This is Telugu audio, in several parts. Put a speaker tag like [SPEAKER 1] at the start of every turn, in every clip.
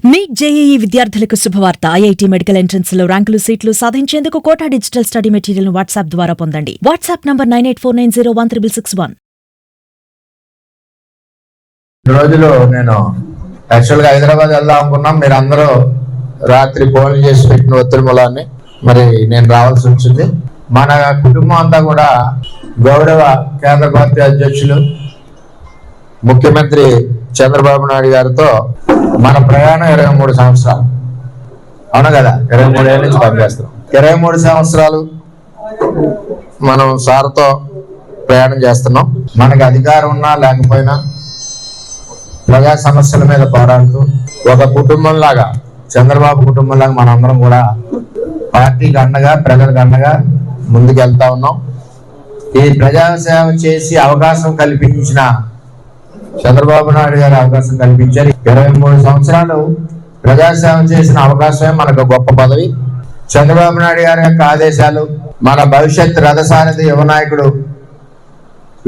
[SPEAKER 1] నీట్ జేఈఈ విద్యార్థులకు శుభవార్త. ఐఐటీ మెడికల్ ఎంట్రన్స్ లో ర్యాంకులు సీట్లు సాధించేందుకు Kota digital study material WhatsApp ద్వారా పొందండి. WhatsApp number 9849016661.
[SPEAKER 2] ఈ రోజులో నేను యాక్చువల్గా హైదరాబాద్ వెళ్దాం అనుకున్నాం. మీరు అందరూ రాత్రి ఫోన్ చేసి పెట్టిన ఒత్తిడి మూలాన్ని మరి నేను రావాల్సి వచ్చింది. మన కుటుంబం అంతా కూడా గౌరవ కేంద్ర పార్టీ అధ్యక్షులు ముఖ్యమంత్రి చంద్రబాబు నాయుడు గారితో మన ప్రయాణం 23 సంవత్సరాలు. అవును కదా, 23 ఏళ్ళ నుంచి పనిచేస్తాం. 23 సంవత్సరాలు మనం సార్తో ప్రయాణం చేస్తున్నాం. మనకి అధికారం ఉన్నా లేకపోయినా ప్రజా సమస్యల మీద పోరాడుతూ ఒక కుటుంబంలాగా, చంద్రబాబు కుటుంబంలాగా మనందరం కూడా పార్టీకి అండగా, ప్రజలకు అండగా ముందుకెళ్తా ఉన్నాం. ఈ ప్రజాసేవ చేసి అవకాశం కల్పించిన చంద్రబాబు నాయుడు గారు అవకాశం కల్పించారు. 23 సంవత్సరాలు ప్రజాసేవ చేసిన అవకాశమే మనకు గొప్ప పదవి. చంద్రబాబు నాయుడు గారి యొక్క ఆదేశాలు, మన భవిష్యత్ రథసారథి యువ నాయకుడు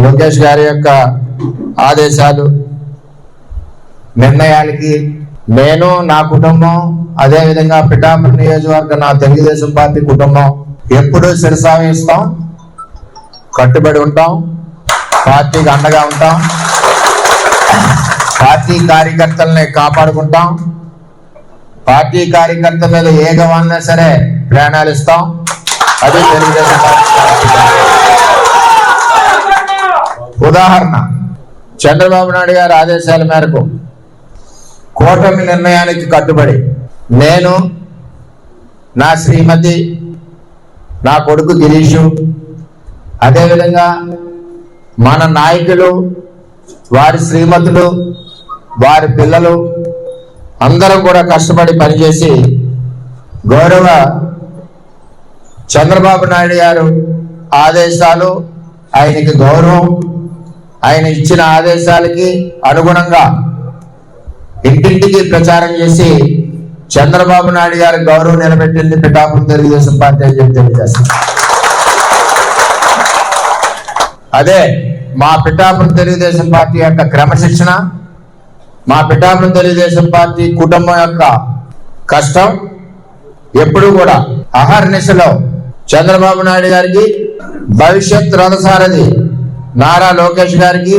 [SPEAKER 2] లోకేష్ గారి యొక్క ఆదేశాలు, నిర్ణయాలకి నేను, నా కుటుంబం, అదేవిధంగా పిఠాపురం నియోజకవర్గ నా తెలుగుదేశం పార్టీ కుటుంబం ఎప్పుడూ శిరసావహిస్తాం, కట్టుబడి ఉంటాం, పార్టీకి అండగా ఉంటాం, పార్టీ కార్యకర్తల్ని కాపాడుకుంటాం, పార్టీ కార్యకర్త మీద ఏ గవాలన్నా సరే ప్రాణాలు ఇస్తాం. అది తెలుగుదేశం పార్టీ. ఉదాహరణ, చంద్రబాబు నాయుడు గారి ఆదేశాల మేరకు కూటమి నిర్ణయానికి కట్టుబడి నేను, నా శ్రీమతి, నా కొడుకు గిరీషు, అదేవిధంగా మన నాయకులు, వారి శ్రీమతులు, వారి పిల్లలు అందరం కూడా కష్టపడి పనిచేసి గౌరవ చంద్రబాబు నాయుడు గారు ఆదేశాలు, ఆయనకి గౌరవం, ఆయన ఇచ్చిన ఆదేశాలకి అనుగుణంగా ఇంటింటికి ప్రచారం చేసి చంద్రబాబు నాయుడు గారి గౌరవం నిలబెట్టింది పిఠాపురం తెలుగుదేశం పార్టీ అని చెప్పి తెలియజేస్తాం. అదే మా పిఠాపురం తెలుగుదేశం పార్టీ యొక్క క్రమశిక్షణ, మా పిఠాపురం తెలుగుదేశం పార్టీ కుటుంబం యొక్క కష్టం ఎప్పుడు కూడా అహర్నిశలో చంద్రబాబు నాయుడు గారికి, భవిష్యత్ రథసారథి నారా లోకేష్ గారికి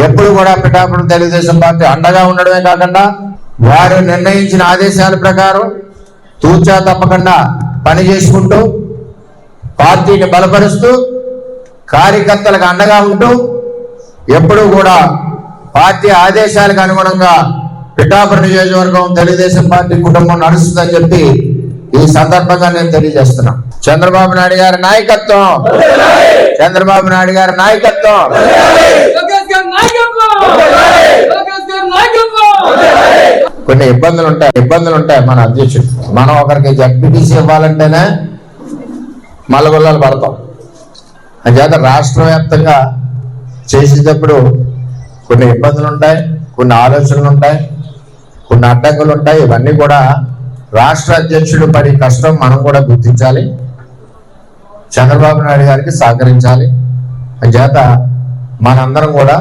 [SPEAKER 2] ఎప్పుడు కూడా పిఠాపురం తెలుగుదేశం పార్టీ అండగా ఉండడమే కాకుండా వారు నిర్ణయించిన ఆదేశాల ప్రకారం తూచా తప్పకుండా పని చేసుకుంటూ, పార్టీని బలపరుస్తూ, కార్యకర్తలకు అండగా ఉంటూ ఎప్పుడూ కూడా పార్టీ ఆదేశాలకు అనుగుణంగా పిఠాపురం నియోజకవర్గం తెలుగుదేశం పార్టీ కుటుంబం నడుస్తుందని చెప్పి ఈ సందర్భంగా నేను తెలియజేస్తున్నా. చంద్రబాబు నాయుడు గారి నాయకత్వం, చంద్రబాబు నాయుడు గారి నాయకత్వం. కొన్ని ఇబ్బందులు ఉంటాయి మన అధ్యక్షుడు. మనం ఒకరికి జడ్పీటీసీ ఇవ్వాలంటేనే మల్లగొల్లాలు పడతాం. అంచేత రాష్ట్ర వ్యాప్తంగా చేసేటప్పుడు కొన్ని ఇబ్బందులు ఉంటాయి, కొన్ని ఆలోచనలు ఉంటాయి, కొన్ని అడ్డంకులు ఉంటాయి. ఇవన్నీ కూడా రాష్ట్ర అధ్యక్షుడు పడి కష్టం మనం కూడా గుర్తించాలి, చంద్రబాబు నాయుడు గారికి సహకరించాలి. అంచేత మనందరం కూడా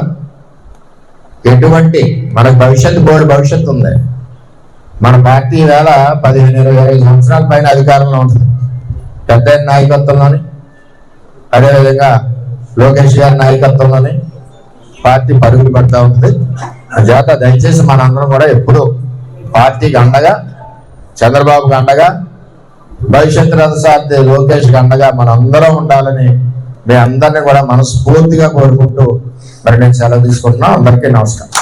[SPEAKER 2] ఎటువంటి మనకు భవిష్యత్తు ఉంది. మన పార్టీ వేళ 15-20 సంవత్సరాల పైన అధికారంలో ఉంటుంది. పెద్ద నాయకత్వంలోని, అదేవిధంగా లోకేష్ గారి నాయకత్వంలోని పార్టీ పరుగులు పడుతూ ఉంటుంది. అంచేత దయచేసి మనందరం కూడా ఎప్పుడు పార్టీకి అండగా, చంద్రబాబుకి అండగా, భవిష్యత్ రథసారథి లోకేష్కి అండగా మనందరం ఉండాలని మీ అందరినీ కూడా మనస్ఫూర్తిగా కోరుకుంటూ మరి నేను సెలవు తీసుకుంటున్నాను. అందరికీ నమస్కారం.